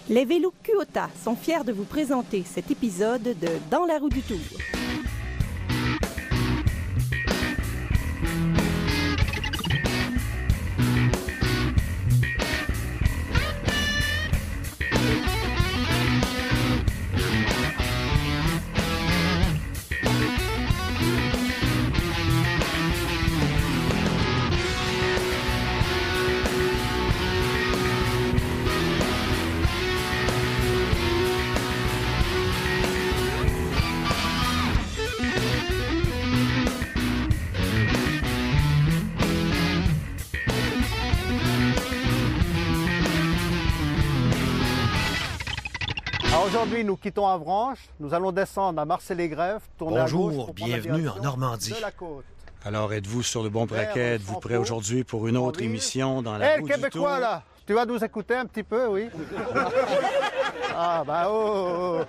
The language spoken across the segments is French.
Les vélos Kuota sont fiers de vous présenter cet épisode de Dans la roue du Tour. Aujourd'hui, nous quittons Avranches, nous allons descendre à Marseille-les-Grèves, tourner à gauche pour prendre la bienvenue en Normandie. de la côte. Alors, êtes-vous sur le bon braquet? Êtes-vous prêt aujourd'hui pour une autre émission dans la roue du Québécois, Tour? là, tu vas nous écouter un petit peu, oui? Ah, bah, oh.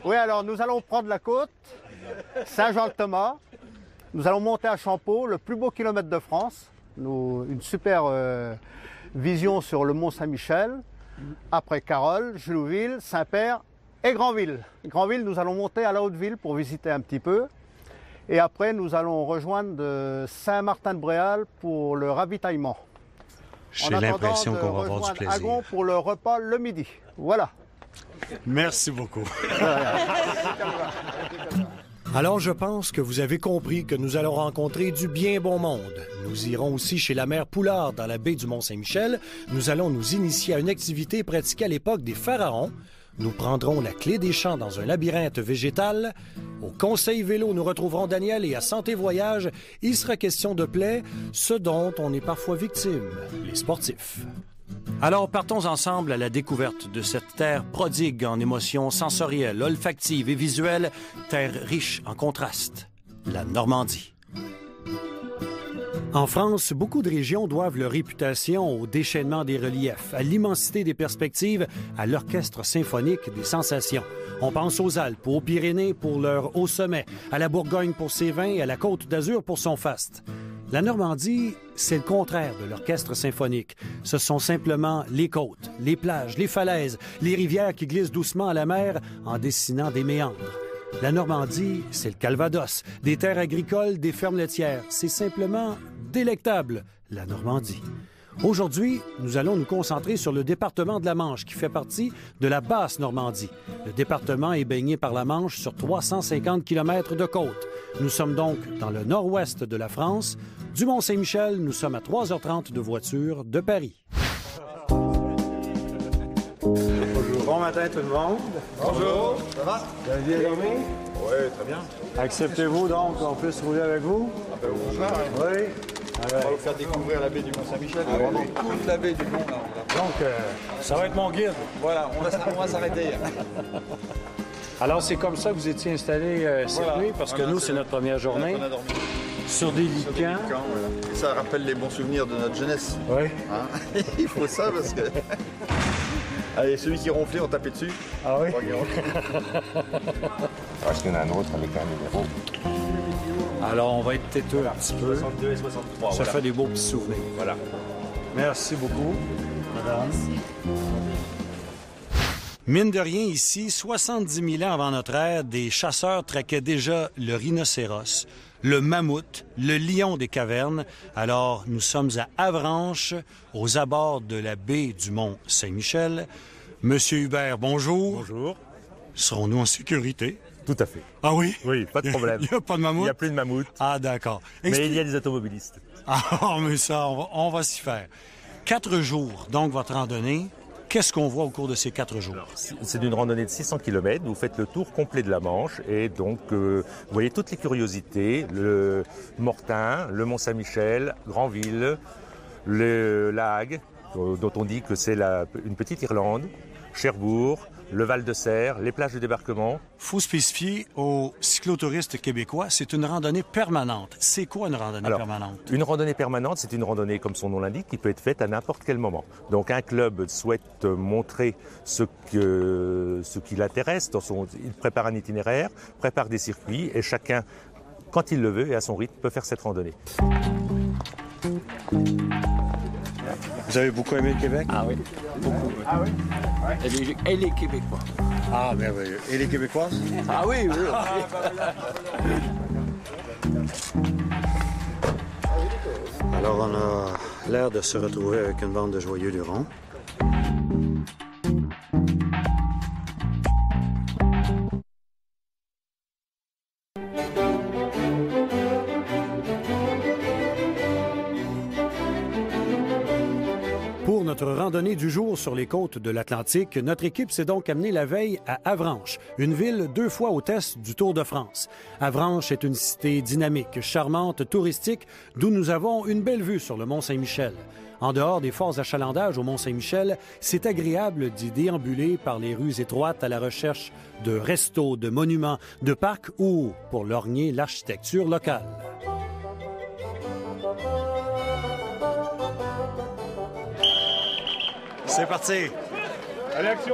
Oui, alors, nous allons prendre la côte, Saint-Jean-le-Thomas. Nous allons monter à Champeau, le plus beau kilomètre de France. Une super vision sur le Mont Saint-Michel. Après Carole, Julouville, Saint-Père et Granville. Granville, nous allons monter à la Haute-Ville pour visiter un petit peu. Et après, nous allons rejoindre Saint-Martin-de-Bréal pour le ravitaillement. J'ai l'impression qu'on va avoir du plaisir. Agon pour le repas le midi. Voilà. Merci beaucoup. Alors, je pense que vous avez compris que nous allons rencontrer du bien bon monde. Nous irons aussi chez la mère Poulard dans la baie du Mont-Saint-Michel. Nous allons nous initier à une activité pratiquée à l'époque des pharaons. Nous prendrons la clé des champs dans un labyrinthe végétal. Au Conseil Vélo, nous retrouverons Daniel et à Santé Voyage, il sera question de plaies, ce dont on est parfois victime, les sportifs. Alors, partons ensemble à la découverte de cette terre prodigue en émotions sensorielles, olfactives et visuelles, terre riche en contrastes, la Normandie. En France, beaucoup de régions doivent leur réputation au déchaînement des reliefs, à l'immensité des perspectives, à l'orchestre symphonique des sensations. On pense aux Alpes, aux Pyrénées pour leur haut sommet, à la Bourgogne pour ses vins et à la Côte d'Azur pour son faste. La Normandie, c'est le contraire de l'orchestre symphonique. Ce sont simplement les côtes, les plages, les falaises, les rivières qui glissent doucement à la mer en dessinant des méandres. La Normandie, c'est le Calvados, des terres agricoles, des fermes laitières. C'est simplement délectable, la Normandie. Aujourd'hui, nous allons nous concentrer sur le département de la Manche, qui fait partie de la Basse-Normandie. Le département est baigné par la Manche sur 350 km de côte. Nous sommes donc dans le nord-ouest de la France. Du Mont-Saint-Michel, nous sommes à 3h30 de voiture de Paris. Bonjour. Bon matin tout le monde. Bonjour, ça va? Vous avez bien dormi? Oui, très bien. Acceptez-vous donc qu'on puisse rouler avec vous? Oui. On va vous faire découvrir la baie du Mont-Saint-Michel. Vraiment toute la baie du Mont. Là, Donc, ça va être mon guide. Voilà, on va s'arrêter. Alors, c'est comme ça que vous étiez installé cette nuit, parce que nous, c'est notre première journée. On a dormi. Sur des lits de camp. Voilà. Et ça rappelle les bons souvenirs de notre jeunesse. Oui. Hein? Il faut ça parce que... Allez, celui qui ronflait, on tapait dessus. Ah oui? Parce qu'il y en a un autre avec un numéro. Alors, on va être têteux un petit peu. 62 et 63, Ça voilà. fait des beaux petits souvenirs. Voilà. Merci beaucoup, madame. Mine de rien, ici, 70 000 ans avant notre ère, des chasseurs traquaient déjà le rhinocéros, le mammouth, le lion des cavernes. Alors, nous sommes à Avranches, aux abords de la baie du Mont-Saint-Michel. Monsieur Hubert, bonjour. Bonjour. Serons-nous en sécurité? Tout à fait. Ah oui? Oui, pas de problème. Il n'y a pas de Il mammouth? n'y a plus de mammouth, Ah, d'accord. mais il y a des automobilistes. Ah, mais ça, on va s'y faire. 4 jours, donc, votre randonnée. Qu'est-ce qu'on voit au cours de ces 4 jours? C'est une randonnée de 600 km. Vous faites le tour complet de la Manche et donc vous voyez toutes les curiosités, le Mortain, le Mont-Saint-Michel, Granville, la Hague, dont on dit que c'est une petite Irlande, Cherbourg, le Val-de-Serre, les plages de débarquement. Faut spécifier aux cyclotouristes québécois, c'est une randonnée permanente. C'est quoi une randonnée permanente? Une randonnée permanente, c'est une randonnée, comme son nom l'indique, qui peut être faite à n'importe quel moment. Donc un club souhaite montrer ce qui l'intéresse. Il prépare un itinéraire, prépare des circuits, et chacun, quand il le veut et à son rythme, peut faire cette randonnée. Vous avez beaucoup aimé le Québec? Ah oui, beaucoup. Ah oui? Et les Québécois. Ah, merveilleux. Et les Québécoises? Ah oui, oui. Alors, on a l'air de se retrouver avec une bande de joyeux lurons. Pour notre randonnée du jour sur les côtes de l'Atlantique, notre équipe s'est donc amenée la veille à Avranches, une ville 2 fois hôtesse du Tour de France. Avranches est une cité dynamique, charmante, touristique, d'où nous avons une belle vue sur le Mont-Saint-Michel. En dehors des forts achalandages au Mont-Saint-Michel, c'est agréable d'y déambuler par les rues étroites à la recherche de restos, de monuments, de parcs ou pour lorgner l'architecture locale. C'est parti! Allez, action!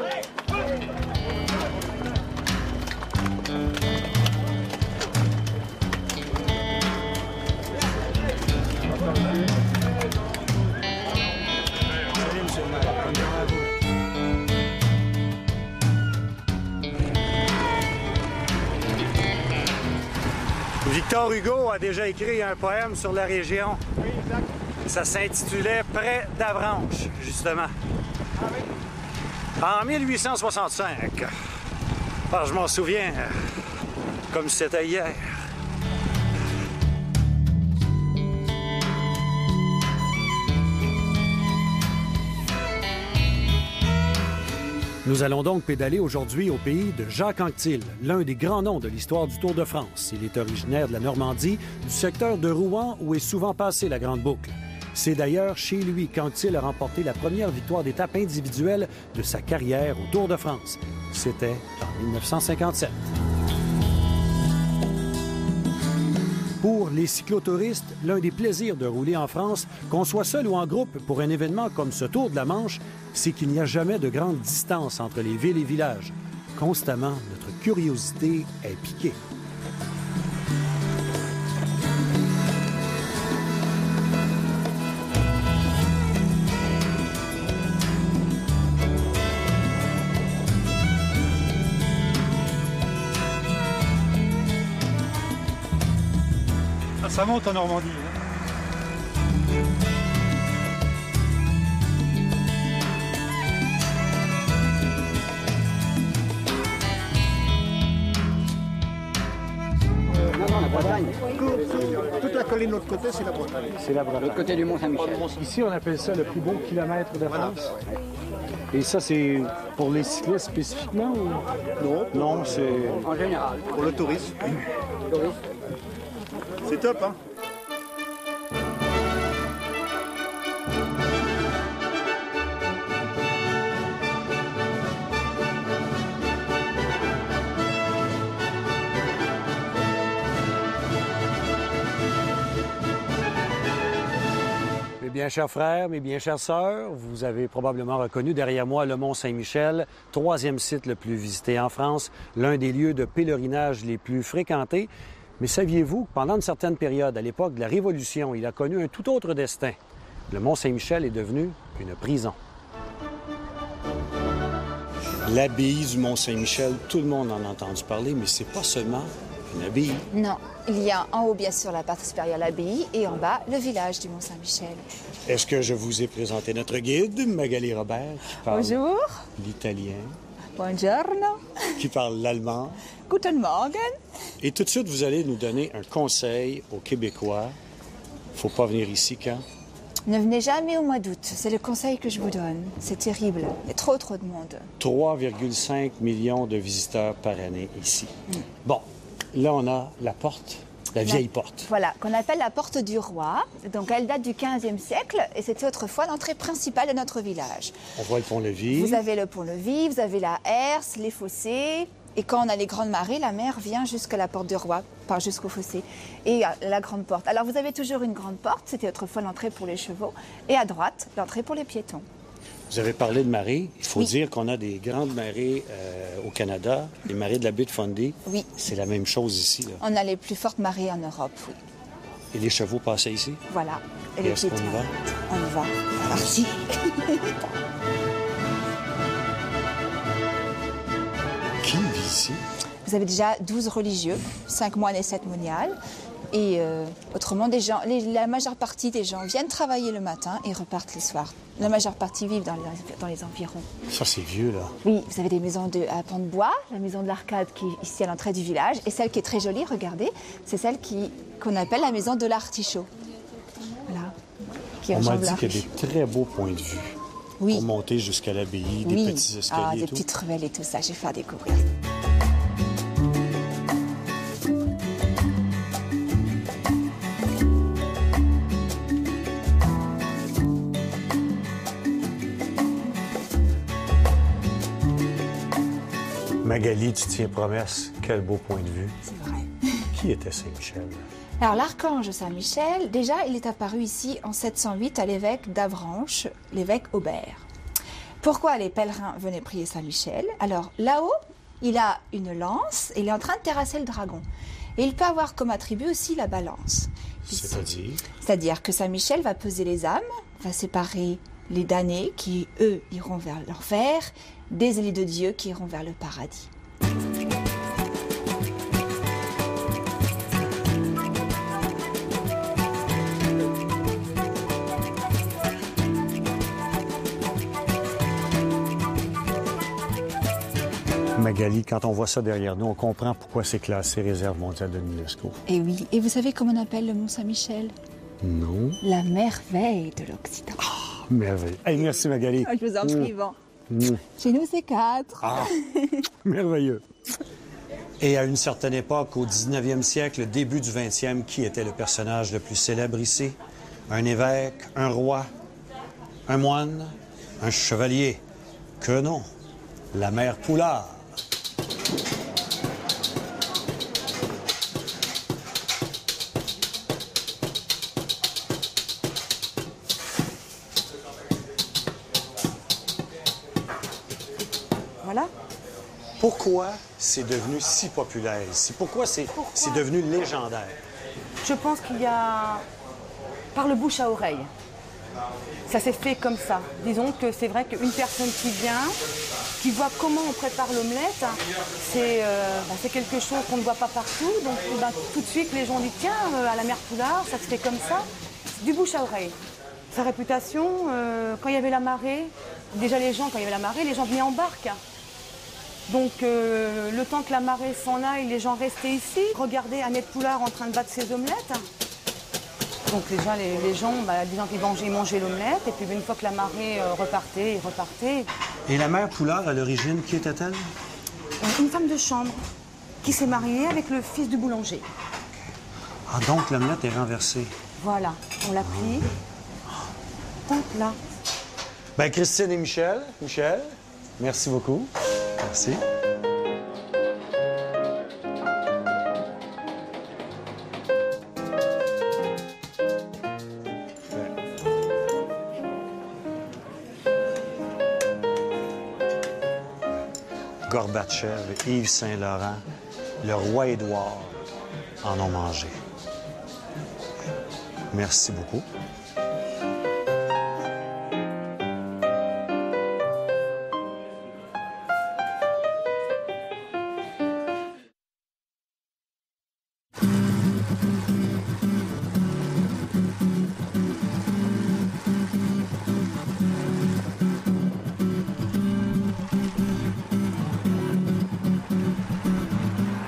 Victor Hugo a déjà écrit un poème sur la région. Oui, exact. Ça s'intitulait « Près d'Avranches », justement. En 1865. Ah, je m'en souviens, comme si c'était hier. Nous allons donc pédaler aujourd'hui au pays de Jacques Anquetil, l'un des grands noms de l'histoire du Tour de France. Il est originaire de la Normandie, du secteur de Rouen où est souvent passée la Grande Boucle. C'est d'ailleurs chez lui qu'Anquetil a remporté la première victoire d'étape individuelle de sa carrière au Tour de France. C'était en 1957. Pour les cyclotouristes, l'un des plaisirs de rouler en France, qu'on soit seul ou en groupe pour un événement comme ce Tour de la Manche, c'est qu'il n'y a jamais de grande distance entre les villes et villages. Constamment, notre curiosité est piquée. Ça monte en Normandie. La Bretagne. Toute la colline de l'autre côté, c'est la Bretagne. C'est la Bretagne. L'autre côté du Mont-Saint-Michel. Ici, on appelle ça le plus beau kilomètre de France. Et ça, c'est pour les cyclistes spécifiquement ou... Non, c'est En général. pour le tourisme. C'est top, hein? Mes bien chers frères, mes bien chères sœurs, vous avez probablement reconnu derrière moi le Mont-Saint-Michel, troisième site le plus visité en France, l'un des lieux de pèlerinage les plus fréquentés. Mais saviez-vous que pendant une certaine période, à l'époque de la Révolution, il a connu un tout autre destin? Le Mont-Saint-Michel est devenu une prison. L'abbaye du Mont-Saint-Michel, tout le monde en a entendu parler, mais c'est pas seulement une abbaye. Non, il y a en haut, bien sûr, la partie supérieure, l'abbaye, et en bas, le village du Mont-Saint-Michel. Est-ce que je vous ai présenté notre guide, Magali Robert, qui parle Bonjour. l'italien, Buongiorno. qui parle l'allemand? Guten Morgen. Et tout de suite, vous allez nous donner un conseil aux Québécois. Faut pas venir ici quand? Ne venez jamais au mois d'août, c'est le conseil que je vous donne. C'est terrible, il y a trop de monde. 3,5 millions de visiteurs par année ici. Bon, là, on a la porte, la vieille porte. Voilà, qu'on appelle la porte du roi. Donc elle date du 15e siècle et c'était autrefois l'entrée principale de notre village. On voit le pont-levis. Vous avez le pont-levis, vous avez la herse, les fossés. Et quand on a les grandes marées, la mer vient jusqu'à la porte du roi, pas jusqu'au fossé, et la grande porte. Alors vous avez toujours une grande porte, c'était autrefois l'entrée pour les chevaux, et à droite, l'entrée pour les piétons. Vous avez parlé de marées. Il faut Oui. dire qu'on a des grandes marées au Canada, les marées de la baie de Fundy. Oui. C'est la même chose ici, là. On a les plus fortes marées en Europe, oui. Et les chevaux passaient ici? Voilà. Et est-ce qu'on y va? On y va. C'est parti. Qui vit ici? Vous avez déjà 12 religieux, 5 moines et 7 moniales. Et autrement, la majeure partie des gens viennent travailler le matin et repartent le soir. La majeure partie vivent dans les environs. Ça, c'est vieux, là. Oui, vous avez des maisons à pans de bois, la maison de l'Arcade qui est ici à l'entrée du village. Et celle qui est très jolie, regardez, c'est celle qu'on appelle la maison de l'Artichaut. Voilà. On m'a dit qu'il y a des très beaux points de vue. Oui. Pour monter jusqu'à l'abbaye, des petits escaliers des petites ruelles et tout ça. Je vais faire découvrir. Magali, tu tiens promesse. Quel beau point de vue. C'est vrai. Qui était Saint-Michel? Alors, l'archange Saint-Michel, déjà, il est apparu ici en 708 à l'évêque d'Avranches, l'évêque Aubert. Pourquoi les pèlerins venaient prier Saint-Michel? Alors, là-haut, il a une lance et il est en train de terrasser le dragon. Et il peut avoir comme attribut aussi la balance. C'est-à-dire? C'est-à-dire que Saint-Michel va peser les âmes, va séparer les damnés qui, eux, iront vers l'enfer, des élus de Dieu qui iront vers le paradis. Magali, quand on voit ça derrière nous, on comprend pourquoi c'est classé réserve mondiale de l'UNESCO. Et oui. Et vous savez comment on appelle le Mont Saint-Michel? Non. La merveille de l'Occident. Oh, merveille. Hey, merci, Magali. Je vous en prie, Yvan. Chez nous, c'est 4. Ah, merveilleux. Et à une certaine époque, au 19e siècle, début du 20e, qui était le personnage le plus célèbre ici? Un évêque, un roi, un moine, un chevalier? Que non, la mère Poulard. Voilà. Pourquoi c'est devenu si populaire ici? Pourquoi c'est devenu légendaire? Je pense qu'il y a... par le bouche à oreille. Ça s'est fait comme ça. Disons que c'est vrai qu'une personne qui vient, qui voit comment on prépare l'omelette, c'est quelque chose qu'on ne voit pas partout. Donc tout de suite, les gens disent, tiens, à la mère Poulard, ça se fait comme ça. Du bouche à oreille. Sa réputation, quand il y avait la marée, déjà quand il y avait la marée, les gens venaient en barque. Donc le temps que la marée s'en aille, les gens restaient ici, regardaient Annette Poulard en train de battre ses omelettes. Donc déjà les gens, disant qu'ils mangeaient l'omelette, et puis une fois que la marée repartait, ils repartaient. Et la mère Poulard, à l'origine, qui était-elle? Une femme de chambre qui s'est mariée avec le fils du boulanger. Ah, donc l'omelette est renversée. Voilà, on l'a pris. Hop là. Ben, Christine et Michel, merci beaucoup. Merci. Gorbatchev, Yves Saint-Laurent, le roi Édouard en ont mangé. Merci beaucoup.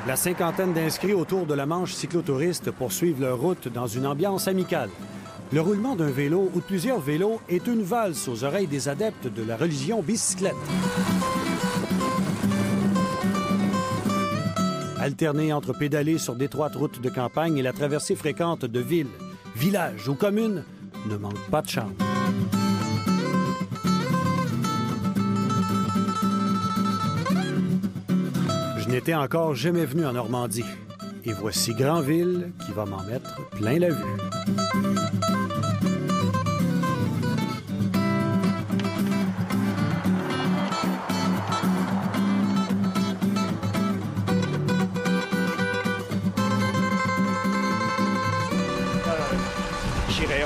La cinquantaine d'inscrits autour de la Manche cyclotouristes poursuivent leur route dans une ambiance amicale. Le roulement d'un vélo ou de plusieurs vélos est une valse aux oreilles des adeptes de la religion bicyclette. Alterné entre pédaler sur d'étroites routes de campagne et la traversée fréquente de villes, villages ou communes, ne manque pas de charme. Je n'étais encore jamais venu en Normandie. Et voici Granville qui va m'en mettre plein la vue.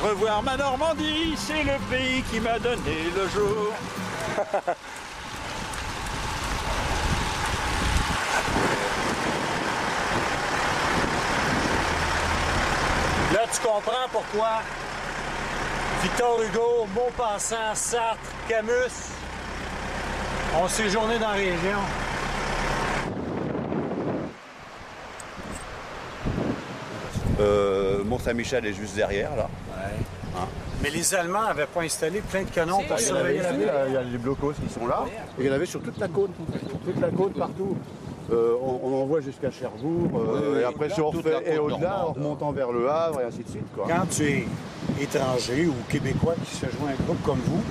revoir ma Normandie, c'est le pays qui m'a donné le jour. Là, tu comprends pourquoi Victor Hugo, Maupassant, Sartre, Camus ont séjourné dans la région. Mont-Saint-Michel est juste derrière, là. Ouais. Hein? Mais les Allemands n'avaient pas installé plein de canons pour surveiller la ville. Il y a les blocos qui sont là. Et il y en avait sur toute la côte. Toute la côte, partout. On en voit jusqu'à Cherbourg. Et après, si on refait et au-delà, en remontant vers le Havre et ainsi de suite. Quoi. Quand tu es étranger ou québécois qui se joint à un groupe comme vous,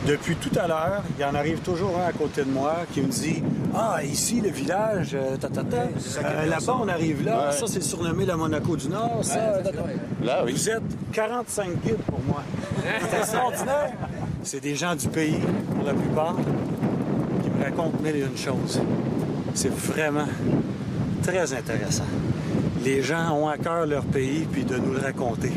depuis tout à l'heure, il y en arrive toujours un à côté de moi qui me dit « Ah, ici, le village, là-bas, on arrive là, ça, c'est surnommé la Monaco du Nord, ça... Là, oui. Vous êtes 45 guides pour moi. C'est extraordinaire. C'est des gens du pays, pour la plupart, qui me racontent mille et une choses. C'est vraiment très intéressant. Les gens ont à cœur leur pays, puis de nous le raconter.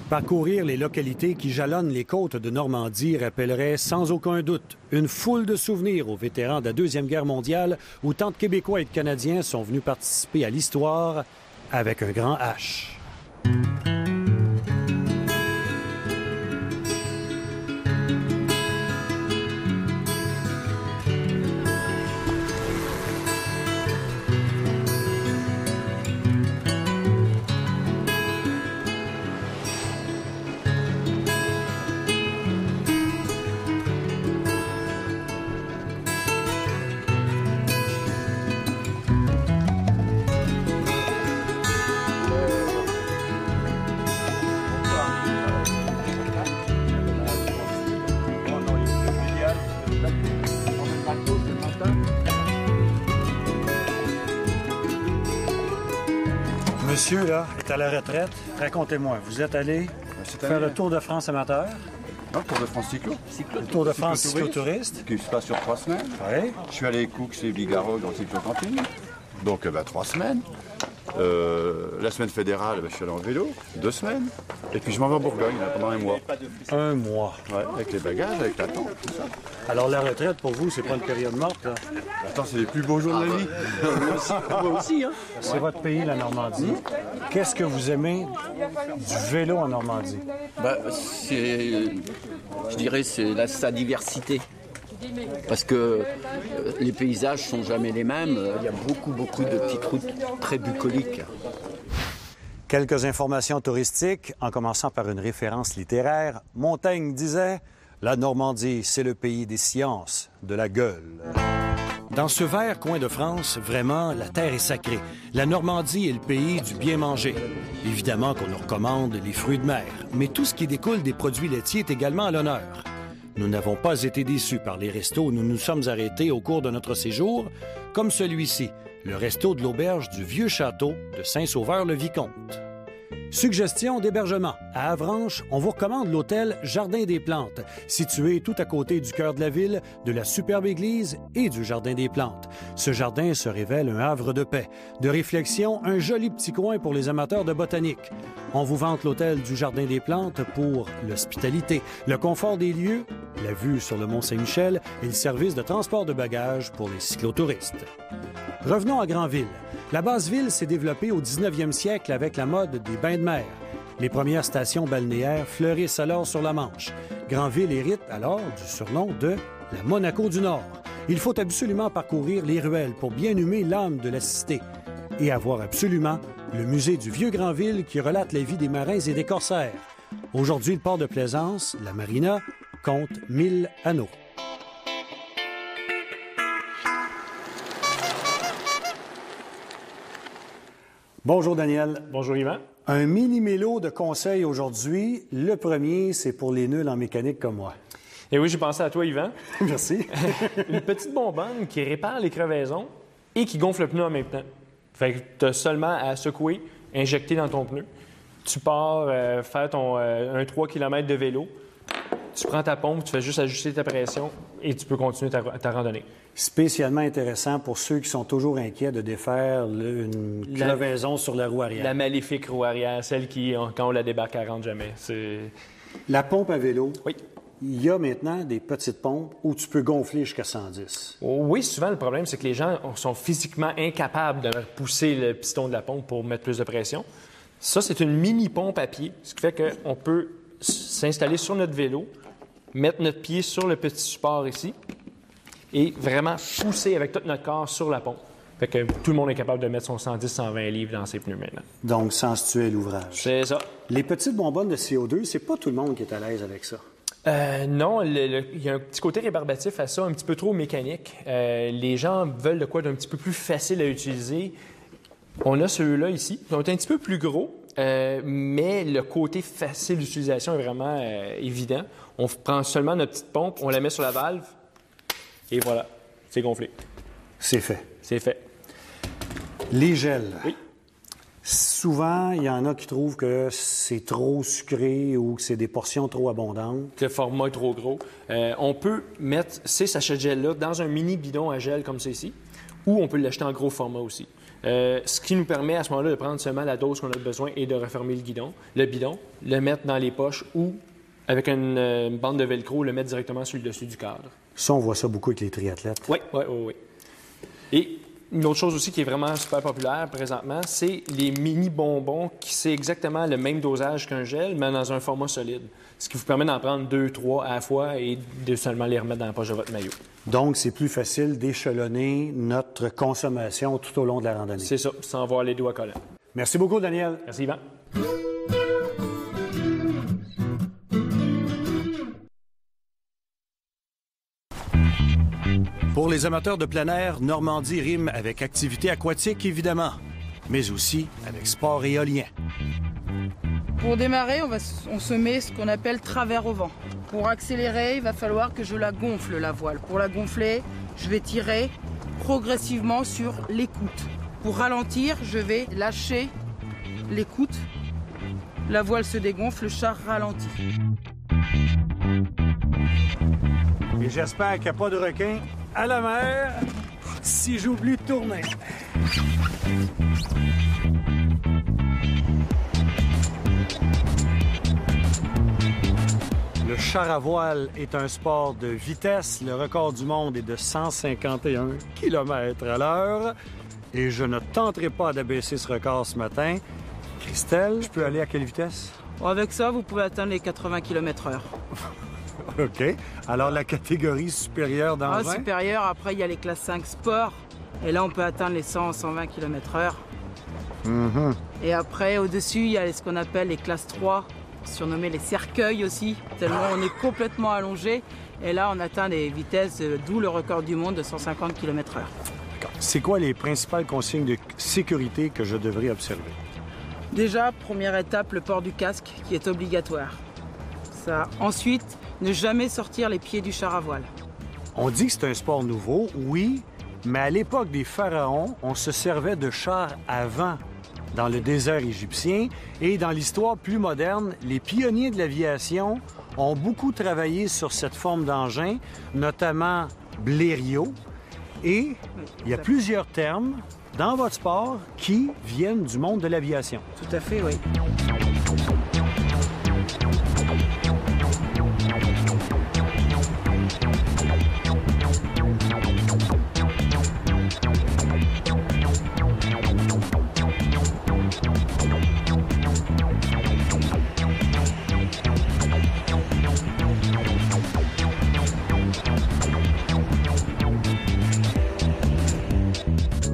Parcourir les localités qui jalonnent les côtes de Normandie rappellerait sans aucun doute une foule de souvenirs aux vétérans de la Deuxième Guerre mondiale où tant de Québécois et de Canadiens sont venus participer à l'histoire avec un grand H. Monsieur, là, est à la retraite. Racontez-moi, vous êtes allé faire le Tour de France amateur? Non, Tour de France cyclo. Le Tour de France cyclotouriste? Qui se passe sur 3 semaines. Oui. Je suis allé Coux et Bigarro dans le cyclo-cantine. Donc, 3 semaines. La semaine fédérale, je suis allé en vélo, 2 semaines. Et puis je m'en vais en Bourgogne là, pendant 1 mois. 1 mois. Ouais, avec les bagages, avec la tente, tout ça. Alors la retraite, pour vous, c'est pas une période morte, là? Attends, c'est les plus beaux jours de la vie. Moi aussi, hein. C'est votre pays, la Normandie. Qu'est-ce que vous aimez du vélo en Normandie? Je dirais, c'est sa diversité. Parce que les paysages sont jamais les mêmes. Il y a beaucoup de petites routes très bucoliques. Quelques informations touristiques, en commençant par une référence littéraire. Montaigne disait « La Normandie, c'est le pays des sciences, de la gueule ». Dans ce vert coin de France, vraiment, la terre est sacrée. La Normandie est le pays du bien manger. Évidemment qu'on nous recommande les fruits de mer, mais tout ce qui découle des produits laitiers est également à l'honneur. Nous n'avons pas été déçus par les restos où nous nous sommes arrêtés au cours de notre séjour, comme celui-ci, le resto de l'auberge du Vieux Château de Saint-Sauveur-le-Vicomte. Suggestion d'hébergement. À Avranches, on vous recommande l'hôtel Jardin des Plantes, situé tout à côté du cœur de la ville, de la superbe église et du Jardin des Plantes. Ce jardin se révèle un havre de paix, de réflexion, un joli petit coin pour les amateurs de botanique. On vous vante l'hôtel du Jardin des Plantes pour l'hospitalité, le confort des lieux, la vue sur le Mont-Saint-Michel et le service de transport de bagages pour les cyclotouristes. Revenons à Granville. La basse-ville s'est développée au 19e siècle avec la mode des bains de mer. Les premières stations balnéaires fleurissent alors sur la Manche. Granville hérite alors du surnom de la Monaco du Nord. Il faut absolument parcourir les ruelles pour bien humer l'âme de la cité et avoir absolument le musée du Vieux Granville qui relate la vie des marins et des corsaires. Aujourd'hui, le port de Plaisance, la marina, compte 1000 anneaux. Bonjour Daniel. Bonjour Yvan. Un mini-mélo de conseils aujourd'hui. Le premier, c'est pour les nuls en mécanique comme moi. Et oui, j'ai pensé à toi, Yvan. Merci. Une petite bonbonne qui répare les crevaisons et qui gonfle le pneu en même temps. Fait que tu as seulement à secouer, injecter dans ton pneu. Tu pars faire un 3 km de vélo. tu prends ta pompe, tu fais juste ajuster ta pression et tu peux continuer ta randonnée. Spécialement intéressant pour ceux qui sont toujours inquiets de défaire une crevaison sur la roue arrière. La maléfique roue arrière, celle qui, quand on la débarque, elle rentre jamais. La pompe à vélo. Oui. Il y a maintenant des petites pompes où tu peux gonfler jusqu'à 110. Oui, souvent, le problème, c'est que les gens sont physiquement incapables de pousser le piston de la pompe pour mettre plus de pression. Ça, c'est une mini-pompe à pied, ce qui fait qu'on peut s'installer sur notre vélo, mettre notre pied sur le petit support ici et vraiment pousser avec tout notre corps sur la pompe. Fait que tout le monde est capable de mettre son 110-120 livres dans ses pneus maintenant. Donc, sans se tuer à l'ouvrage. C'est ça. Les petites bonbonnes de CO2, c'est pas tout le monde qui est à l'aise avec ça. Non, il y a un petit côté rébarbatif à ça, un petit peu trop mécanique. Les gens veulent de quoi d'un petit peu plus facile à utiliser. On a ceux-là ici, ils sont un petit peu plus gros, mais le côté facile d'utilisation est vraiment évident. On prend seulement notre petite pompe, on la met sur la valve, et voilà, c'est gonflé. C'est fait. C'est fait. Les gels. Oui. Souvent, il y en a qui trouvent que c'est trop sucré ou que c'est des portions trop abondantes. Le format est trop gros. On peut mettre ces sachets de gel-là dans un mini bidon à gel comme ceci, ou on peut l'acheter en gros format aussi. Ce qui nous permet à ce moment-là de prendre seulement la dose qu'on a besoin et de refermer le bidon, le mettre dans les poches ou, avec une bande de velcro, le mettre directement sur le dessus du cadre. Ça, on voit ça beaucoup avec les triathlètes. Oui. Et une autre chose aussi qui est vraiment super populaire présentement, c'est les mini-bonbons qui c'est exactement le même dosage qu'un gel, mais dans un format solide. Ce qui vous permet d'en prendre 2, 3 à la fois et de seulement les remettre dans la poche de votre maillot. Donc, c'est plus facile d'échelonner notre consommation tout au long de la randonnée. C'est ça, sans avoir les doigts collants. Merci beaucoup, Daniel. Merci, Yvan. Pour les amateurs de plein air, Normandie rime avec activité aquatique, évidemment, mais aussi avec sport éolien. Pour démarrer, on se met ce qu'on appelle travers au vent. Pour accélérer, il va falloir que je la gonfle, la voile. Pour la gonfler, je vais tirer progressivement sur l'écoute. Pour ralentir, je vais lâcher l'écoute. La voile se dégonfle, le char ralentit. Et j'espère qu'il n'y a pas de requin à la mer si j'oublie de tourner. Le char à voile est un sport de vitesse. Le record du monde est de 151 km/h. Et je ne tenterai pas d'abaisser ce record ce matin. Christelle, je peux aller à quelle vitesse? Avec ça, vous pouvez atteindre les 80 km/h. OK. Alors, la catégorie supérieure d'engin? Supérieure, après, il y a les classes 5 sport. Et là, on peut atteindre les 100-120 km/h. Et après, au-dessus, il y a ce qu'on appelle les classes 3, surnommées les cercueils aussi, tellement on est complètement allongé. Et là, on atteint des vitesses, d'où le record du monde de 150 km/h. C'est quoi les principales consignes de sécurité que je devrais observer? Déjà, première étape, le port du casque qui est obligatoire. Ça. Ensuite, ne jamais sortir les pieds du char à voile. On dit que c'est un sport nouveau, oui, mais à l'époque des pharaons, on se servait de chars à vent dans le désert égyptien. Et dans l'histoire plus moderne, les pionniers de l'aviation ont beaucoup travaillé sur cette forme d'engin, notamment Blériot. Et il y a plusieurs termes dans votre sport qui viennent du monde de l'aviation. Tout à fait, oui.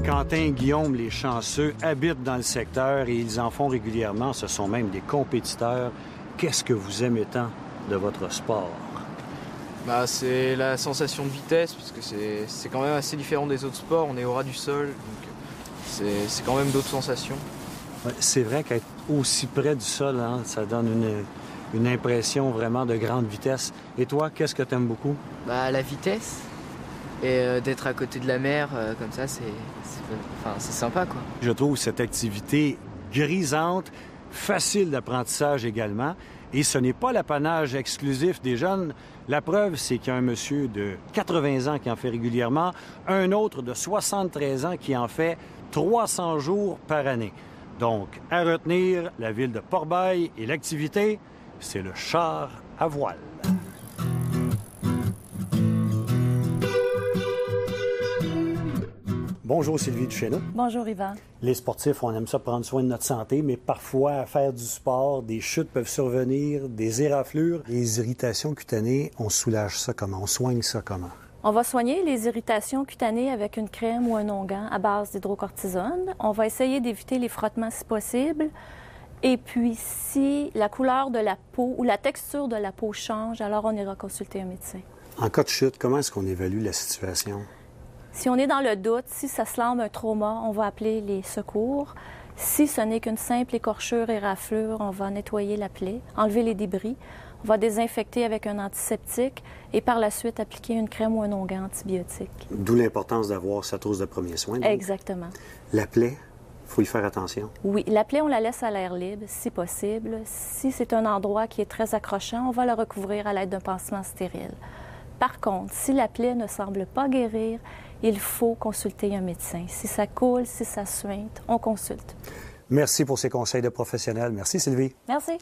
Quentin, Guillaume, les chanceux, habitent dans le secteur et ils en font régulièrement. Ce sont même des compétiteurs. Qu'est-ce que vous aimez tant de votre sport? C'est la sensation de vitesse, parce que c'est quand même assez différent des autres sports. On est au ras du sol, donc c'est quand même d'autres sensations. Ouais, c'est vrai qu'être aussi près du sol, ça donne une impression vraiment de grande vitesse. Et toi, qu'est-ce que tu aimes beaucoup? La vitesse. Et d'être à côté de la mer, comme ça, c'est sympa, quoi. Je trouve cette activité grisante, facile d'apprentissage également. Et ce n'est pas l'apanage exclusif des jeunes. La preuve, c'est qu'il y a un monsieur de 80 ans qui en fait régulièrement, un autre de 73 ans qui en fait 300 jours par année. Donc, à retenir, la ville de Port-Bail et l'activité, c'est le char à voile. Bonjour Sylvie Duchesneau. Bonjour Yvan. Les sportifs, on aime ça prendre soin de notre santé, mais parfois, à faire du sport, des chutes peuvent survenir, des éraflures. Les irritations cutanées, on soulage ça comment? On soigne ça comment? On va soigner les irritations cutanées avec une crème ou un onguent à base d'hydrocortisone. On va essayer d'éviter les frottements si possible. Et puis, si la couleur de la peau ou la texture de la peau change, alors on ira consulter un médecin. En cas de chute, comment est-ce qu'on évalue la situation? Si on est dans le doute, si ça semble un trauma, on va appeler les secours. Si ce n'est qu'une simple écorchure et raflure, on va nettoyer la plaie, enlever les débris. On va désinfecter avec un antiseptique et par la suite appliquer une crème ou un onguent antibiotique. D'où l'importance d'avoir sa trousse de premier soin. Donc. Exactement. La plaie, il faut y faire attention. Oui, la plaie, on la laisse à l'air libre, si possible. Si c'est un endroit qui est très accrochant, on va la recouvrir à l'aide d'un pansement stérile. Par contre, si la plaie ne semble pas guérir, il faut consulter un médecin. Si ça coule, si ça suinte, on consulte. Merci pour ces conseils de professionnels. Merci Sylvie. Merci.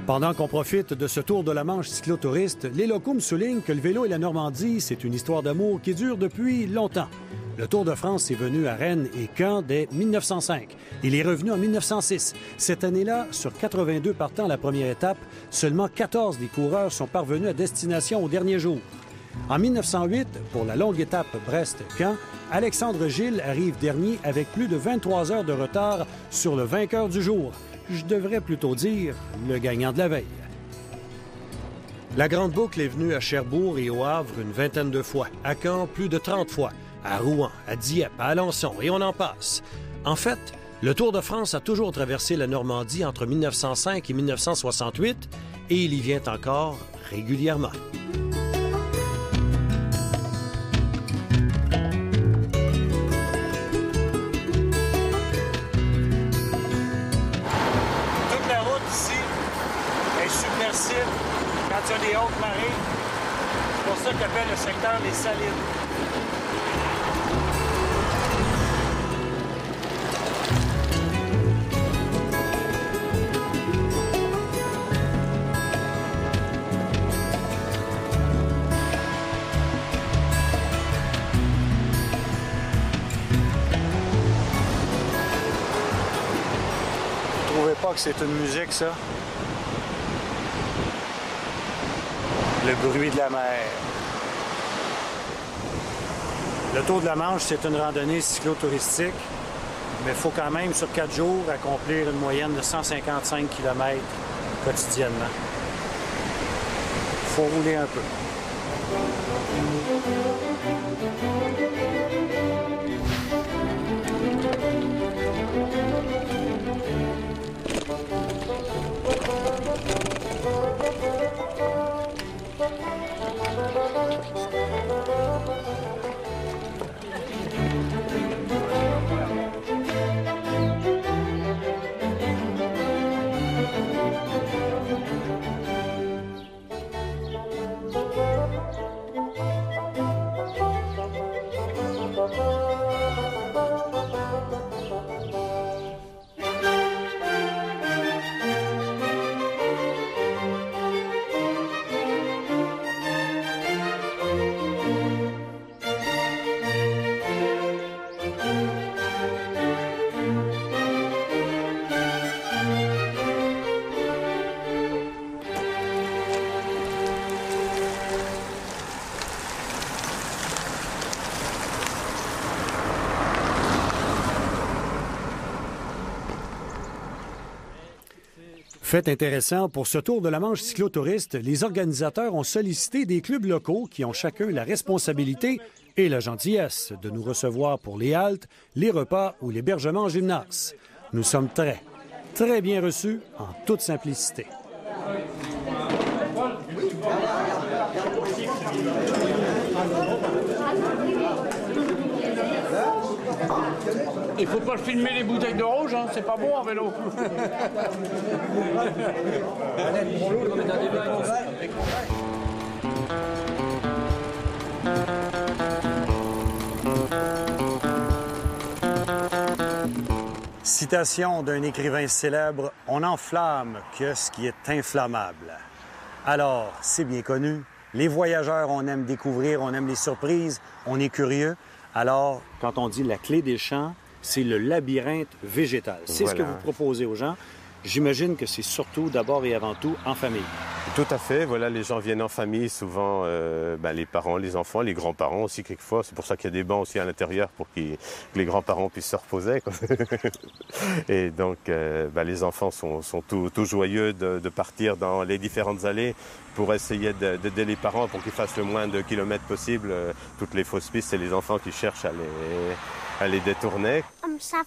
Pendant qu'on profite de ce tour de la Manche cyclotouriste, les locaux me soulignent que le vélo et la Normandie, c'est une histoire d'amour qui dure depuis longtemps. Le Tour de France est venu à Rennes et Caen dès 1905. Il est revenu en 1906. Cette année-là, sur 82 partants à la première étape, seulement 14 des coureurs sont parvenus à destination au dernier jour. En 1908, pour la longue étape Brest-Caen, Alexandre Gilles arrive dernier avec plus de 23 heures de retard sur le vainqueur du jour. Je devrais plutôt dire le gagnant de la veille. La Grande Boucle est venue à Cherbourg et au Havre une vingtaine de fois, à Caen plus de 30 fois, à Rouen, à Dieppe, à Alençon, et on en passe. En fait, le Tour de France a toujours traversé la Normandie entre 1905 et 1968, et il y vient encore régulièrement. Toute la route ici est submersible quand il y a des hautes marées. C'est pour ça qu'on appelle le secteur les Salines. Vous trouvez pas que c'est une musique, ça? Le bruit de la mer. Le Tour de la Manche, c'est une randonnée cyclotouristique, mais il faut quand même, sur 4 jours, accomplir une moyenne de 155 km quotidiennement. Il faut rouler un peu. Fait intéressant, pour ce Tour de la Manche cyclotouriste, les organisateurs ont sollicité des clubs locaux qui ont chacun la responsabilité et la gentillesse de nous recevoir pour les haltes, les repas ou l'hébergement en gymnase. Nous sommes très bien reçus en toute simplicité. Il faut pas filmer les bouteilles de rouge, hein, c'est pas bon en vélo. Citation d'un écrivain célèbre, « On n'enflamme que ce qui est inflammable ». Alors, c'est bien connu, les voyageurs, on aime découvrir, on aime les surprises, on est curieux. Alors, quand on dit la clé des champs, c'est le labyrinthe végétal. C'est Voilà. ce que vous proposez aux gens. J'imagine que c'est surtout, d'abord et avant tout, en famille. Tout à fait. Voilà, les gens viennent en famille, souvent les parents, les enfants, les grands-parents aussi quelquefois. C'est pour ça qu'il y a des bancs aussi à l'intérieur pour que les grands-parents puissent se reposer, quoi. Et donc, les enfants sont tout joyeux de partir dans les différentes allées pour essayer d'aider les parents pour qu'ils fassent le moins de kilomètres possible. Toutes les fausses pistes, c'est les enfants qui cherchent à les détourner. I'm 7.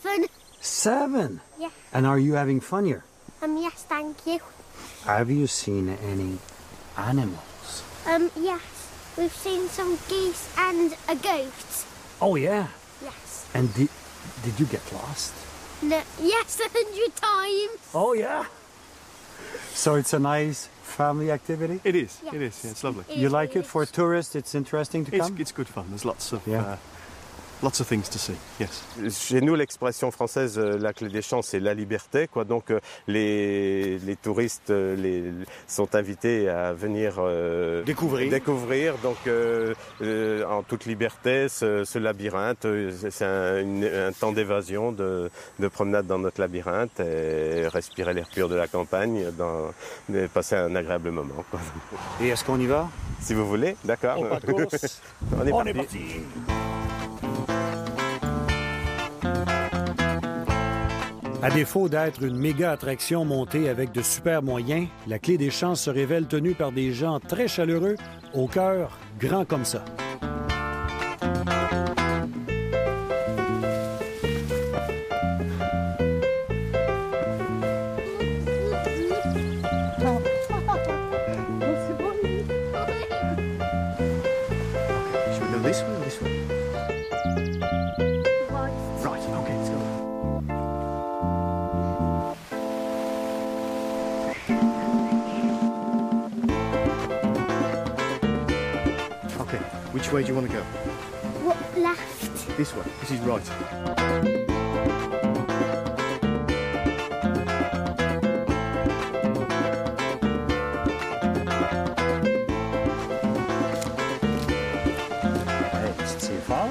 7? Yeah. And are you having fun here? Yes, thank you. Have you seen any animals? Yes. We've seen some geese and a goat. Oh, yeah? Yes. And did you get lost? No, yes, 100 times. Oh, yeah? So it's a nice family activity? It is. Yes. It is. Yeah, it's lovely. It You is like really it for tourists? It's interesting to come? It's good fun. There's lots of Yeah. lots of things to see. Yes. Chez nous, l'expression française, la clé des champs, c'est la liberté, quoi. Donc, les touristes sont invités à venir découvrir. Donc, en toute liberté, ce labyrinthe. C'est un temps d'évasion, de promenade dans notre labyrinthe et respirer l'air pur de la campagne, et passer un agréable moment, quoi. Et est-ce qu'on y va? Si vous voulez, d'accord. On va tous. On est On parti. est parti. À défaut d'être une méga attraction montée avec de super moyens, la clé des champs se révèle tenue par des gens très chaleureux, au cœur grand comme ça. Should we go this way or this way? Right. Okay. Let's go. Okay. Which way do you want to go? What, left? This way. This is right. C'est fort.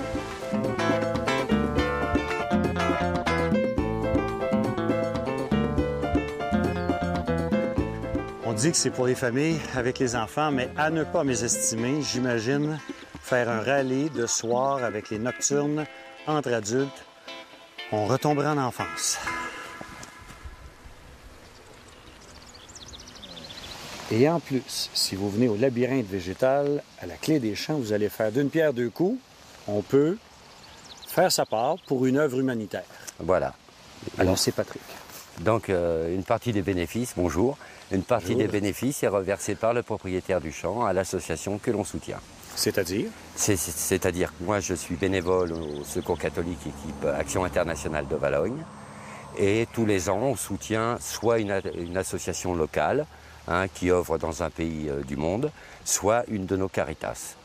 On dit que c'est pour les familles avec les enfants, mais à ne pas mésestimer, j'imagine faire un rallye de soir avec les nocturnes entre adultes. On retomberait en enfance. Et en plus, si vous venez au labyrinthe végétal, à la clé des champs, vous allez faire d'une pierre deux coups. On peut faire sa part pour une œuvre humanitaire. Voilà. Alors, c'est Patrick. Donc, une partie des bénéfices, bonjour, une partie Bonjour. des bénéfices est reversée par le propriétaire du champ à l'association que l'on soutient. C'est-à-dire? C'est-à-dire que moi, je suis bénévole au Secours catholique équipe Action internationale de Valogne. Et tous les ans, on soutient soit une association locale, qui œuvre dans un pays du monde, soit une de nos Caritas.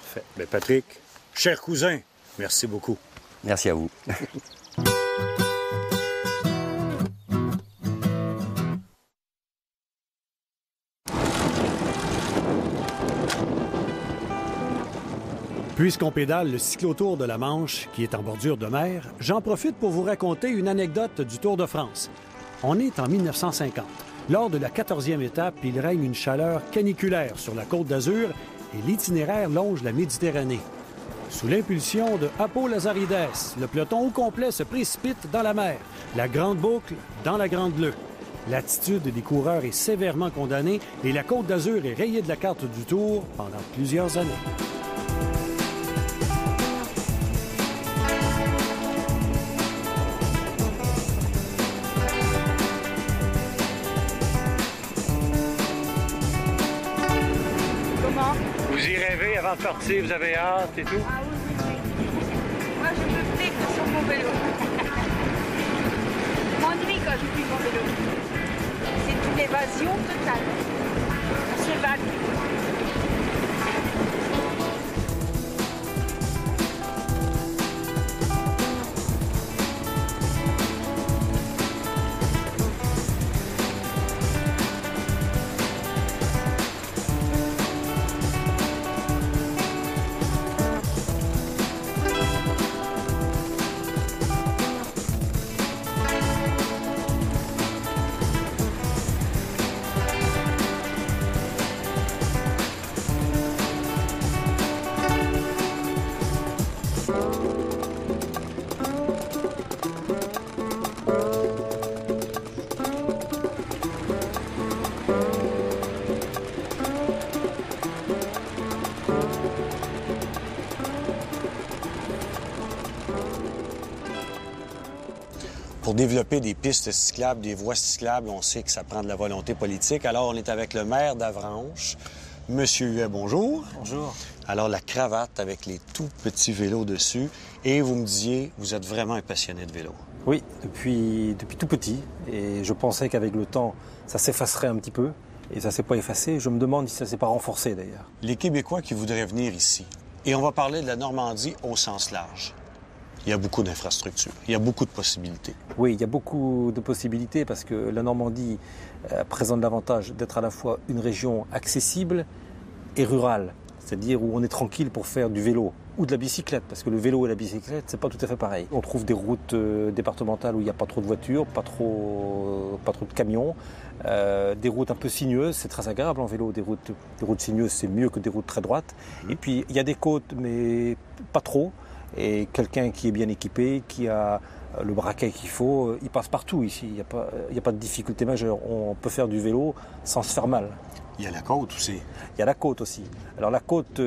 Parfait. Bien, Patrick, cher cousin, merci beaucoup. Merci à vous. Puisqu'on pédale le cyclotour de la Manche, qui est en bordure de mer, j'en profite pour vous raconter une anecdote du Tour de France. On est en 1950. Lors de la 14e étape, il règne une chaleur caniculaire sur la Côte d'Azur et l'itinéraire longe la Méditerranée. Sous l'impulsion de Apo Lazaridès, le peloton au complet se précipite dans la mer, la Grande Boucle dans la Grande Bleue. L'attitude des coureurs est sévèrement condamnée et la Côte d'Azur est rayée de la carte du Tour pendant plusieurs années. Vous y rêvez avant de partir, vous avez hâte et tout? Ah oui. Moi, je me fais sur mon vélo. total. Merci, Val. Pour développer des pistes cyclables, des voies cyclables, on sait que ça prend de la volonté politique. Alors, on est avec le maire d'Avranches, Monsieur Huet, bonjour. Bonjour. Alors, la cravate avec les tout petits vélos dessus. Et vous me disiez, vous êtes vraiment un passionné de vélo. Oui, depuis tout petit. Et je pensais qu'avec le temps, ça s'effacerait un petit peu. Et ça ne s'est pas effacé. Je me demande si ça ne s'est pas renforcé, d'ailleurs. Les Québécois qui voudraient venir ici, et on va parler de la Normandie au sens large. Il y a beaucoup d'infrastructures, il y a beaucoup de possibilités. Oui, il y a beaucoup de possibilités parce que la Normandie présente l'avantage d'être à la fois une région accessible et rurale. C'est-à-dire où on est tranquille pour faire du vélo ou de la bicyclette, parce que le vélo et la bicyclette, c'est pas tout à fait pareil. On trouve des routes départementales où il n'y a pas trop de voitures, pas trop de camions, des routes un peu sinueuses, c'est très agréable en vélo. Des routes sinueuses, c'est mieux que des routes très droites. Et puis, il y a des côtes, mais pas trop. Et quelqu'un qui est bien équipé, qui a le braquet qu'il faut, il passe partout ici. Il n'y a pas de difficulté majeure. On peut faire du vélo sans se faire mal. Il y a la côte aussi. Il y a la côte aussi. Alors la côte,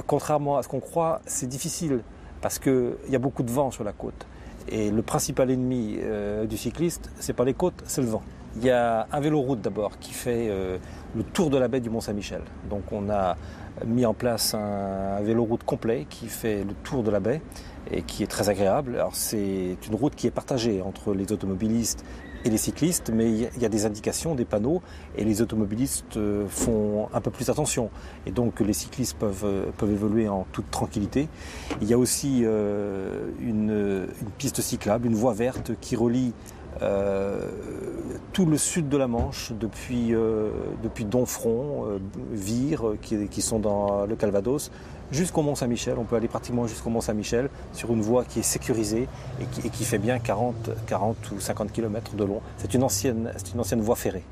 contrairement à ce qu'on croit, c'est difficile parce qu'il y a beaucoup de vent sur la côte. Et le principal ennemi du cycliste, c'est pas les côtes, c'est le vent. Il y a un véloroute d'abord qui fait le tour de la baie du Mont-Saint-Michel. Donc on a mis en place un véloroute complet qui fait le tour de la baie et qui est très agréable. Alors c'est une route qui est partagée entre les automobilistes et les cyclistes, mais il y a des indications, des panneaux, et les automobilistes font un peu plus attention. Et donc les cyclistes peuvent évoluer en toute tranquillité. Il y a aussi une piste cyclable, une voie verte qui relie tout le sud de la Manche, depuis Domfront, Vire, qui sont dans le Calvados, jusqu'au Mont-Saint-Michel. On peut aller pratiquement jusqu'au Mont-Saint-Michel sur une voie qui est sécurisée et qui fait bien 40 ou 50 km de long. C'est une ancienne voie ferrée.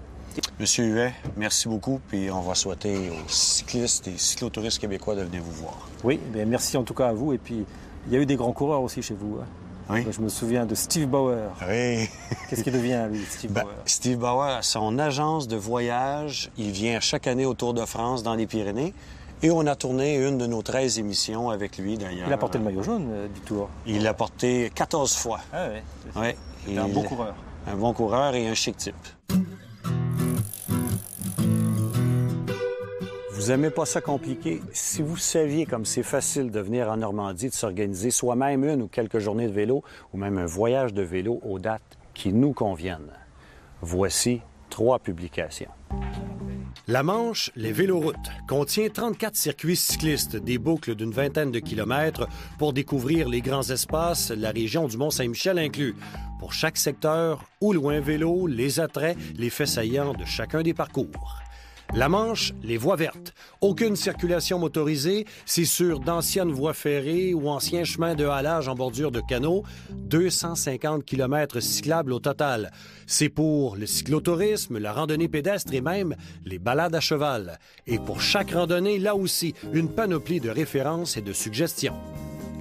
Monsieur Huet, merci beaucoup, puis on va souhaiter aux cyclistes et cyclotouristes québécois de venir vous voir. Oui, bien merci en tout cas à vous. Et puis, il y a eu des grands coureurs aussi chez vous. Hein. Oui. Je me souviens de Steve Bauer. Oui. Qu'est-ce qu'il devient, lui, Steve Bauer? Steve Bauer a son agence de voyage. Il vient chaque année au Tour de France dans les Pyrénées. Et on a tourné une de nos 13 émissions avec lui, d'ailleurs. Il a porté le maillot jaune du Tour. Il l'a porté 14 fois. Ah oui. Ouais. C'est un bon coureur. Un bon coureur et un chic type. Vous aimez pas ça compliqué? Si vous saviez comme c'est facile de venir en Normandie, de s'organiser soi-même une ou quelques journées de vélo, ou même un voyage de vélo aux dates qui nous conviennent, voici 3 publications. La Manche, les véloroutes, contient 34 circuits cyclistes, des boucles d'une vingtaine de kilomètres pour découvrir les grands espaces, la région du Mont-Saint-Michel inclus. Pour chaque secteur, où loin vélo, les attraits, les faits saillants de chacun des parcours. La Manche, les voies vertes. Aucune circulation motorisée, c'est sur d'anciennes voies ferrées ou anciens chemins de halage en bordure de canaux. 250 km cyclables au total. C'est pour le cyclotourisme, la randonnée pédestre et même les balades à cheval. Et pour chaque randonnée, là aussi, une panoplie de références et de suggestions.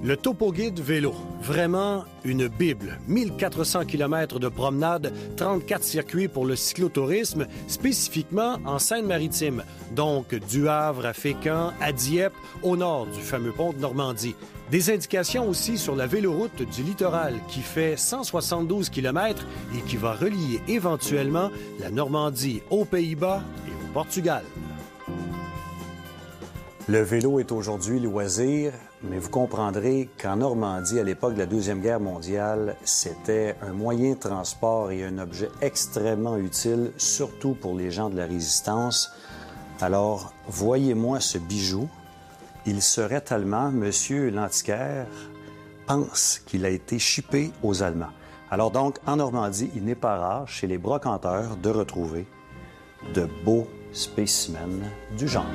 Le Topo Guide vélo, vraiment une bible. 1400 km de promenade, 34 circuits pour le cyclotourisme, spécifiquement en Seine-Maritime, donc du Havre à Fécamp, à Dieppe, au nord du fameux pont de Normandie. Des indications aussi sur la véloroute du littoral qui fait 172 km et qui va relier éventuellement la Normandie aux Pays-Bas et au Portugal. Le vélo est aujourd'hui loisir mais vous comprendrez qu'en Normandie, à l'époque de la Deuxième Guerre mondiale, c'était un moyen de transport et un objet extrêmement utile, surtout pour les gens de la Résistance. Alors, voyez-moi ce bijou. Il serait allemand. Monsieur l'antiquaire pense qu'il a été shippé aux Allemands. Alors donc, en Normandie, il n'est pas rare, chez les brocanteurs, de retrouver de beaux spécimens du genre.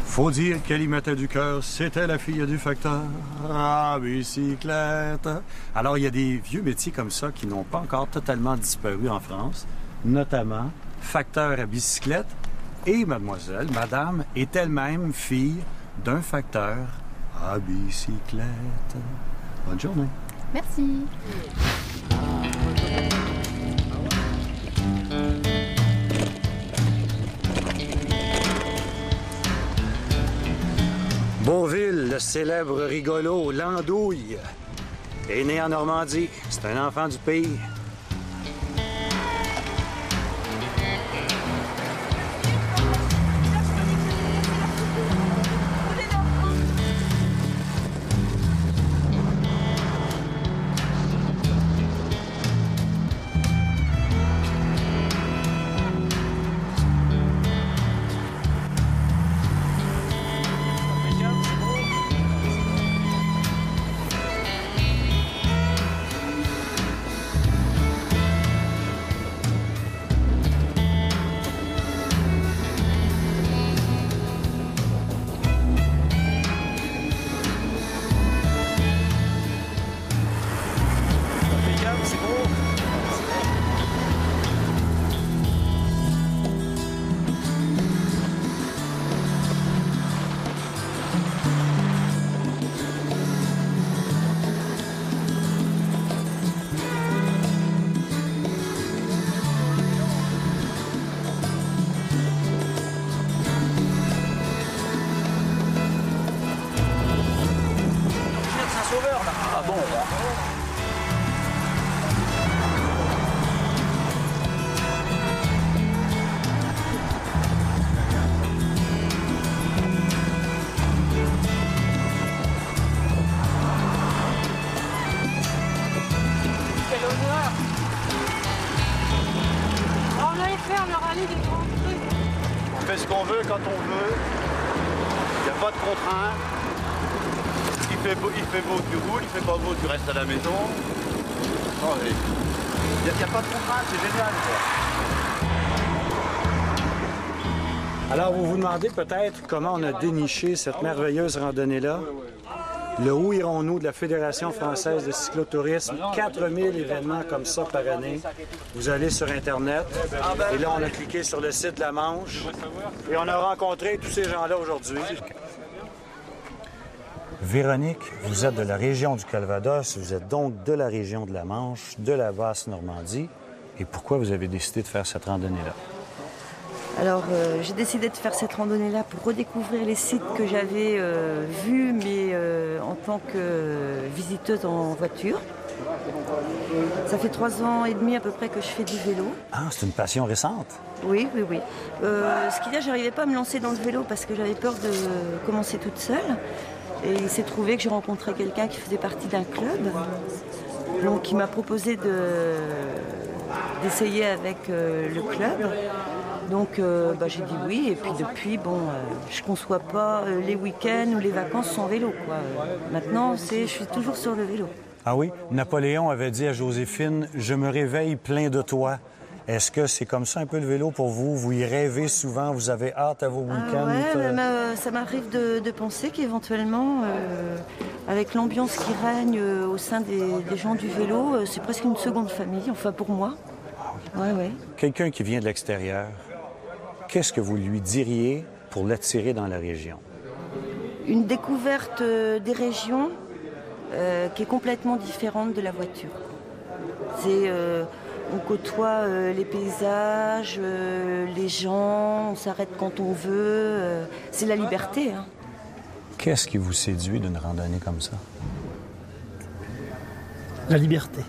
Faut dire qu'elle y mettait du cœur, c'était la fille du facteur à bicyclette. Alors, il y a des vieux métiers comme ça qui n'ont pas encore totalement disparu en France, notamment facteur à bicyclette. Et mademoiselle, madame, est elle-même fille d'un facteur à bicyclette. Bonne journée. Merci. Beauville, le célèbre rigolo Landouille, est né en Normandie. C'est un enfant du pays. Ah bon Quel honneur! On avait fait, on aura lu des grands trucs. On fait ce qu'on veut quand on veut. Il n'y a pas de contraintes. Il fait beau, tu roules. Il fait pas beau, tu restes à la maison. Il n'y a pas de contraintes, c'est génial, quoi. Alors, vous vous demandez peut-être comment on a déniché cette merveilleuse randonnée-là. Le Où irons-nous de la Fédération française de cyclotourisme, 4000 événements comme ça par année. Vous allez sur Internet, et là, on a cliqué sur le site de la Manche, et on a rencontré tous ces gens-là aujourd'hui. Véronique, vous êtes de la région du Calvados, vous êtes donc de la région de la Manche, de la Basse-Normandie. Et pourquoi vous avez décidé de faire cette randonnée-là? Alors, j'ai décidé de faire cette randonnée-là pour redécouvrir les sites que j'avais vus, mais en tant que visiteuse en voiture. Ça fait 3 ans et demi à peu près que je fais du vélo. Ah, c'est une passion récente? Oui, oui, oui. Ce qu'il y a, j'arrivais pas à me lancer dans le vélo parce que j'avais peur de commencer toute seule. Et il s'est trouvé que j'ai rencontré quelqu'un qui faisait partie d'un club. Donc, il m'a proposé d'essayer avec le club. Donc j'ai dit oui, et puis depuis, je ne conçois pas les week-ends ou les vacances sans vélo, quoi. Maintenant, je suis toujours sur le vélo. Ah oui? Napoléon avait dit à Joséphine, « Je me réveille plein de toi ». Est-ce que c'est comme ça un peu le vélo pour vous? Vous y rêvez souvent, vous avez hâte à vos week-ends? Ça m'arrive de penser qu'éventuellement, avec l'ambiance qui règne au sein des gens du vélo, c'est presque une seconde famille, enfin pour moi. Ouais. Quelqu'un qui vient de l'extérieur, qu'est-ce que vous lui diriez pour l'attirer dans la région? Une découverte des régions qui est complètement différente de la voiture. On côtoie les paysages, les gens, on s'arrête quand on veut. C'est la liberté. Hein. Qu'est-ce qui vous séduit d'une randonnée comme ça? La liberté.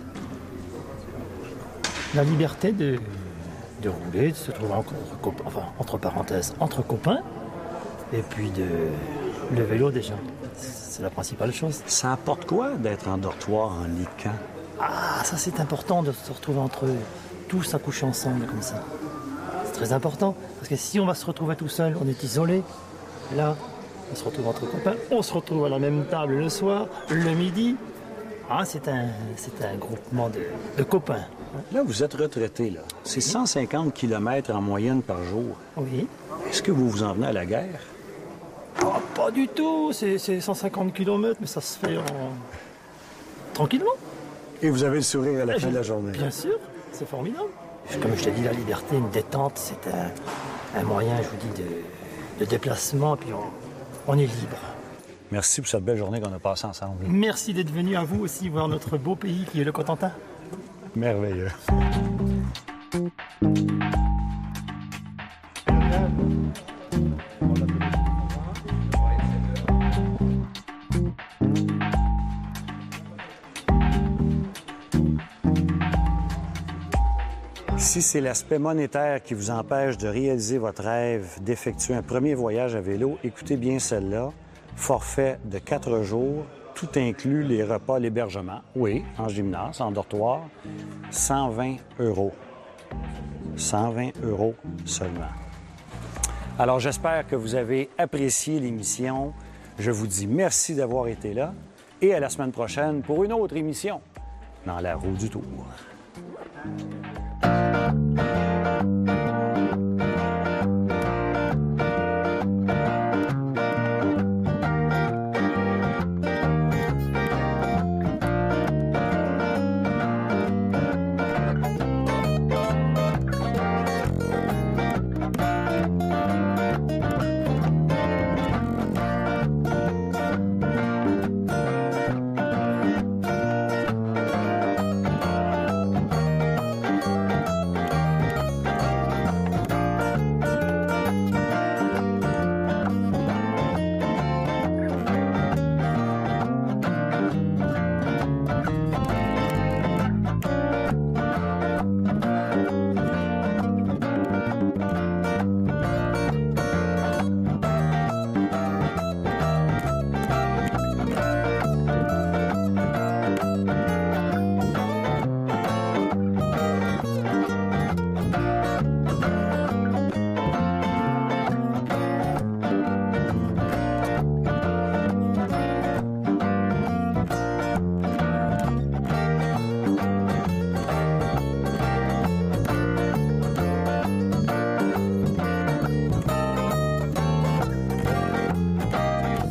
La liberté de rouler, de se trouver entre parenthèses, entre copains, et puis le vélo déjà. C'est la principale chose. Ça apporte quoi d'être en dortoir en lit de camp? Ah, ça c'est important de se retrouver entre eux, tous à coucher ensemble comme ça. C'est très important, parce que si on va se retrouver tout seul, on est isolé. Là, on se retrouve entre copains, on se retrouve à la même table le soir, le midi. Ah, c'est un groupement de copains. Là, vous êtes retraité, là. C'est 150 km en moyenne par jour. Oui. Est-ce que vous vous en venez à la guerre? Oh, pas du tout, c'est 150 km, mais ça se fait tranquillement. Et vous avez le sourire à la fin de la journée? Bien sûr, c'est formidable. Comme je t'ai dit, la liberté, une détente, c'est un moyen, je vous dis, de déplacement, puis on est libre. Merci pour cette belle journée qu'on a passée ensemble. Merci d'être venu à vous aussi voir notre beau pays qui est le Cotentin. Merveilleux. Si c'est l'aspect monétaire qui vous empêche de réaliser votre rêve d'effectuer un premier voyage à vélo, écoutez bien celle-là. Forfait de 4 jours, tout inclut les repas, l'hébergement. Oui, en gymnase, en dortoir, 120 €. 120 € seulement. Alors, j'espère que vous avez apprécié l'émission. Je vous dis merci d'avoir été là et à la semaine prochaine pour une autre émission dans la roue du Tour.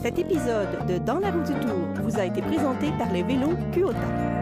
Cet épisode de Dans la roue du Tour vous a été présenté par les vélos Kuota.